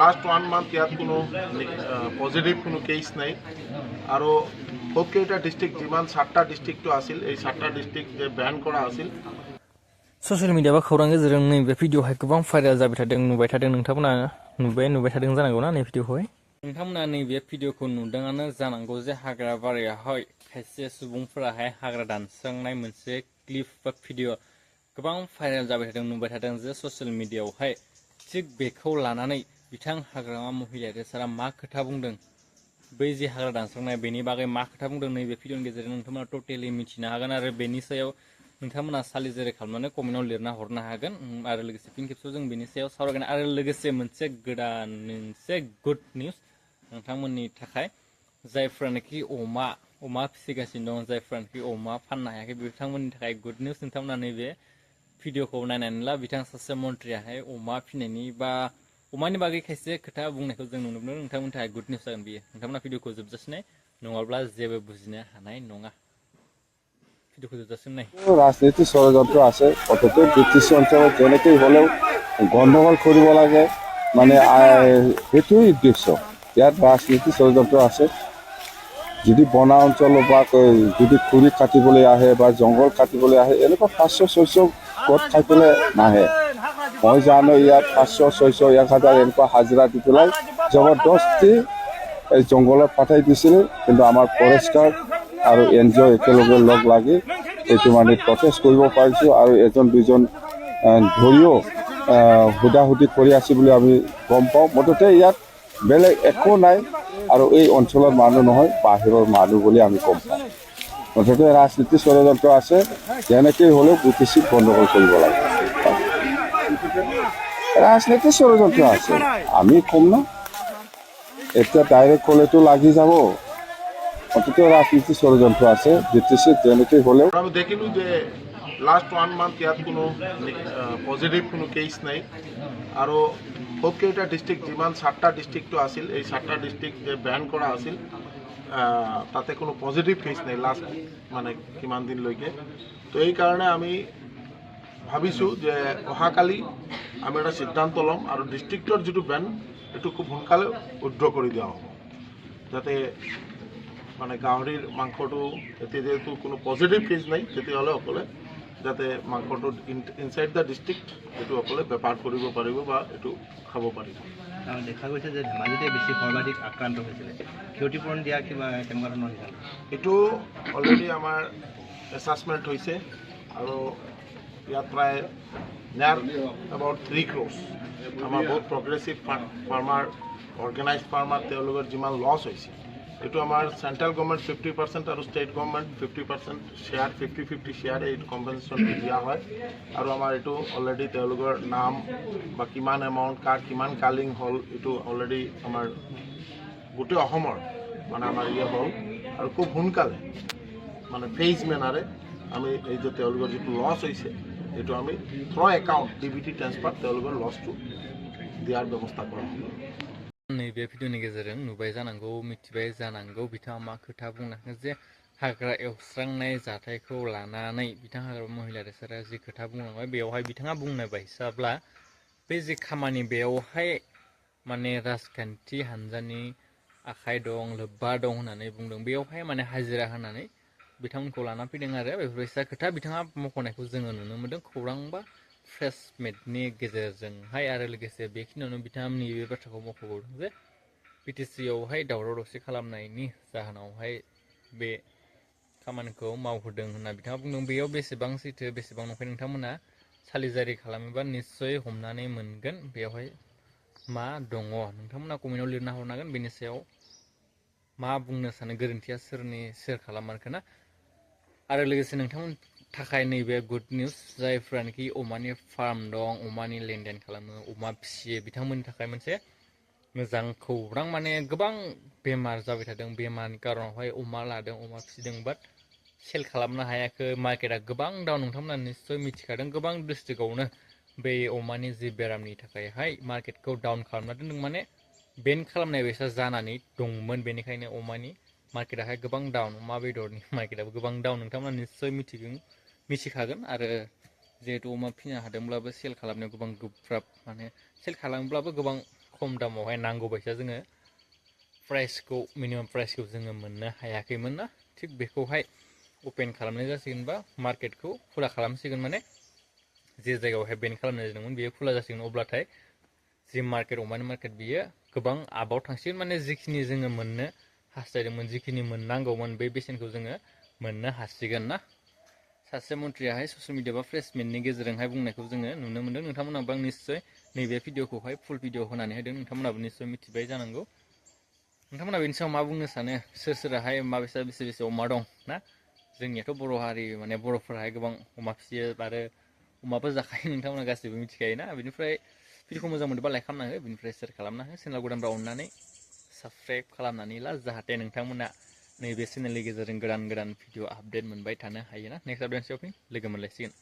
last 1 month ইয়াত কোনো positive কোনো কেছ নাই আৰু বহুতকেইটা ডিষ্ট্ৰিক্ট যিমান 7টা ডিষ্ট্ৰিক্টটো আছিল এই 7টা ডিষ্ট্ৰিক্ট যে বেন কৰা আছিল ससियेल मिडिया बा खौरां गेजेरजों नैबे भिडिअ'हाय गोबां भाइरेल जाबाय थादों नुबाय थादों नोंथांमोना नुबाय थादों जानांगौ ना नै भिडिअ'खौहाय नोंथांमोना नैबे भिडिअ'खौ नुदोंआनो जानांगौ जे हाग्रा बारियावहाय खायसे सुबुंफोराहाय हाग्रा दानस्रांनाय मोनसे क्लिप बा भिडिअ' गोबां भाइरेल जाबाय थादों नुबाय थादों जे ससियेल मिडियायावहाय थिग बेखौ लानानै बिथां हाग्रामा महिलारि सारा मा खोथा बुंदों बै जे हाग्रा दानस्रांनाय बेनि बागै मा खोथा बुंदों नैबे भिडिअ'नि गेजेरजों नोंथांमोना टटेलि मिथिनो हागोन आरो बेनि सायाव नोंथांमोना सालिजारि खालामनानै कमेन्टआव लिरना हरनो हागोन आरो लोगोसे फिन खेबसेयाव जों बेनि सायाव सावरायगोन आरो लोगोसे मोनसे गोदान मोनसे गुड निउस नोंथांमोननि थाखाय जायफ्रानोखि अमा फिसिगासिनो दं जायफ्रानोखि अमा फाननो हायाखै बिथांमोननि थाखाय गुड निउस नोंथांमोना नैबे भिडिअ'खौ नायनानै ला बिथां सासे मन्थ्रियाहाय अमा फिनायनि बा अमानि बागै खायसे खोथा बुंनायखौ जों नुनो मोनो नोंथांमोननि थाखाय गुड निउस जागोन बियो नोंथांमोना भिडिअ'खौ जोबजासिनाय नङाब्ला जेबो बुजिनो हानाय नङा भिडिअ'खौ जोबजासिनाय राजनीति षড়যন্ত্র আছে অথচ ব্রিটিছ অঞ্চলত যেনেকৈ হ'লেও গণ্ডগোল কৰিব লাগে মানে সেইটোৱেই উদ্দেশ্য ইয়াত ৰাজনীতি ষড়যন্ত্ৰ আছে যদি বনা অঞ্চল বা যদি খৰি কাটিবলৈ আহে বা জংঘল কাটিবলৈ আহে এনেকুৱা 500-600 গোট খাই পেলাই নাহে মই জানো ইয়াত 500-600 1000 এনেকুৱা হাজিৰা দি পেলাই জবৰদস্তি এই জংঘলত পঠাই দিছিল কিন্তু আমাৰ ফৰেষ্টাৰ আৰু NGO একেলগে লগ লাগি এইটো মানে প্ৰটেষ্ট কৰিব পাৰিছোঁ আৰু এজন দুজন ধৰিও হুদাহুদি কৰি আছে বুলি আমি গম পাওঁ মুঠতে ইয়াত বেলেগ একো নাই আৰু এই অঞ্চলৰ মানুহ নহয় বাহিৰৰ মানুহ বুলি আমি গম পাওঁ মুঠতে ৰাজনীতি ষড়যন্ত্ৰ আছে যেনেকৈ হ'লেও ব্ৰিটিছক গণ্ডগোল কৰিব লাগে ৰাজনীতি ষড়যন্ত্ৰ আছে আমি কম না এটা ডাইৰেক্ট ক'লেতো লাগি যাব অন্তত রাজনীতি ষড়যন্ত্র আছে ব্রিটিশের যেনেকৈ হ'লেও আমি দেখিলোঁ যে লাষ্ট 1 মান্থ ইয়াত কোনো পজিটিভ কোনো কেছ নাই আৰু বহুতকেইটা ডিষ্ট্ৰিক্ট যিমান 7টা ডিষ্ট্ৰিক্টটো আছিল এই 7টা ডিষ্ট্ৰিক্ট যে বেন কৰা আছিল তাতে কোনো পজিটিভ কেছ নাই লাষ্ট মানে কিমান দিনলৈকে তো এই কাৰণে আমি ভাবিছোঁ যে অহাকালি আমি এটা সিদ্ধান্ত ল'ম আৰু ডিষ্ট্ৰিক্টৰ যিটো বেন এইটো খুব সোনকালে উইথড্ৰ কৰি দিয়া হ'ব যাতে মানে গাহৰিৰ মাংসটো এতিয়া যেহেতু কোনো পজিটিভ কেছ নাই তেতিয়াহ'লে অকলে যাতে মাংসটো ইনচাইড দ্য ডিষ্ট্ৰিক্ট এইটো অকলে বেপাৰ কৰিব পাৰিব বা এইটো খাব পাৰিব দেখা গৈছে যে ধেমাজিতে বেছি সৰ্বাধিক আক্ৰান্ত হৈছিলে ক্ষতিপূৰণ দিয়া কিবা কেনেকুৱা ধৰণৰ হিচাপ এইটো অলৰেডি আমাৰ এছাছমেণ্ট হৈছে আৰু ইয়াত প্ৰায় নিয়াৰ এবাউট 3 crores আমাৰ বহুত প্ৰগ্ৰেছিভ ফাৰ্মাৰ অৰ্গেনাইজ ফাৰ্মাৰ তেওঁলোকৰ যিমান লছ হৈছে এইটো আমাৰ চেণ্ট্ৰেল গভৰ্ণমেণ্ট 50% আৰু ষ্টেট গভৰ্ণমেণ্ট 50% শ্বেয়াৰ 50-50 শ্বেয়াৰে এইটো কম্পেনচেশ্যনটো দিয়া হয় আৰু আমাৰ এইটো অলৰেডি তেওঁলোকৰ নাম বা কিমান এমাউণ্ট কাৰ কিমান কালিং হ'ল এইটো অলৰেডি আমাৰ গোটেই অসমৰ মানে আমাৰ হ'ল আৰু খুব সোনকালে মানে ফেজ মেনাৰে আমি এই যে তেওঁলোকৰ যিটো লছ হৈছে এইটো আমি থ্ৰ' একাউণ্ট DBT ট্ৰেন্সফাৰ তেওঁলোকৰ লছটো দিয়াৰ ব্যৱস্থা কৰা হ'ব नैबे भिडिअ'नि गेजेरजों नुबाय जानांगौ मिथिबाय जानांगौ बिथाङा मा खोथा बुंलाङो जे हाग्रा एवस्रांनाय जाथायखौ लानानै बिथां हाग्रा महिलारि सारा जि खोथा बुंलांबाय बेवहाय बिथाङा बुंनाय बायसाब्ला बे जि खामानि बेवहाय माने राजखान्थि हान्जानि आखाइ दं लोब्बा दं होननानै बुंदों बेवहाय माने हाजिरा होनानै बिथांमोनखौ लाना फैदों आरो बेफोरबायसा खोथा बिथाङा मख'नायखौ जोङो नुनो मोन्दों खौरां बा प्रेस मिटनि गेजेरजोंहाय आरो लोगोसे बेखिनियावनो बिथाङा नैबे बाथ्राखौ मख'बावदों जे BTC-आवहाय दावराव दावसि खालामनायनि जाहोनावहाय बे खामानिखौ मावहोदों होनना बिथाङा बुंदों बेयाव बेसेबां सैथो बेसेबां नंखाय नोंथांमोना सालिजारि खालामोबा निस्सय हमनानै मोनगोन बेवहाय मा दङ नोंथांमोना कमेन्टआव लिरना हरनांगोन बेनि सायाव मा बुंनो सानो गोरोन्थिया सोरनि सोर खालामारखो ना आरो लोगोसे नोंथांमोन थाखाय नैबे गुड निउस जायफ्रानोखि अमानि फार्म दं अमानि लेनदेन खालामो अमा फिसियो बिथांमोननि थाखाय मोनसे मोजां खौरां माने गोबां बेमार जाबाय थादों बेमारनि कारनावहाय अमा लादों अमा फिसिदों बाट सेल खालामनो हायाखै मार्केटआ गोबां डाउन नोंथांमोना निस्सय मिथिखादों गोबां डिस्ट्रिक्टआवनो बे अमानि जि बेरामनि थाखायहाय मार्केटखौ डाउन खालामना दोनदों माने बेन खालामनाय बायसा जानानै दंमोन बेनिखायनो अमानि मार्केटआहाय गोबां डाउन अमा बेदरनि मार्केटआबो गोबां डाउन नोंथांमोना निस्सय मिथिखागोन आरो जिहेतु अमा फिनो हादोंब्लाबो सेल खालामनायाव गोबां गोब्राब माने सेल खालामब्लाबो गोबां खम दामावहाय नांगौ बायसा जोङो प्राइसखौ मिनिमाम प्राइसखौ जोङो मोननो हायाखैमोन ना थिग बेखौहाय अपेन खालामनाय जासिगोन बा मार्केटखौ खुला खालामसिगोन माने जे जायगायावहाय बेन खालामनाय जादोंमोन बेयो खुला जासिगोन अब्लाथाय जि मार्केट अमानि मार्केट बियो गोबां आपआव थांसिगोन माने जिखिनि जोङो मोननो हास्थायदोंमोन जिखिनि मोननांगौमोन बे बेसेनखौ जोङो मोननो हासिगोन ना सासे मन्थ्रियाहाय ससियेल मिडिया बा प्रेसमेन्टनि गेजेरजोंहाय बुंनायखौ जोङो नुनो मोनदों नोंथांमोनाबो आं निस्सय नैबे भिडिअखौहाय फुल भिडिअ होनानै होदों नोंथांमोनाबो निस्सय मिथिबाय जानांगौ नोंथांमोना बेनि सायाव मा बुंनो सानो सोर सोराहाय माबेसे बेसे अमा दं ना जोंनियाथ' बर' हारि माने बर'फोराहाय गोबां अमा फिसियो आरो अमाबो जाखायो नोंथांमोना गासैबो मिथिखायोना बेनिफ्राय भिडिअखौ मोजां मोनोबा लाइक खालामना हो बेनिफ्राय सेयार खालामना हो चेनेल गोदानफ्रा अननानै साबस्क्राइब खालामनानै ला जाहाथे नोंथांमोना नैबे चेनेलनि गेजेरजों गोदान गोदान भिडिअ आपडेट मोनबाय थानो हायोना नेक्स्ट आपडेटआव लोगो मोनलायसिगोन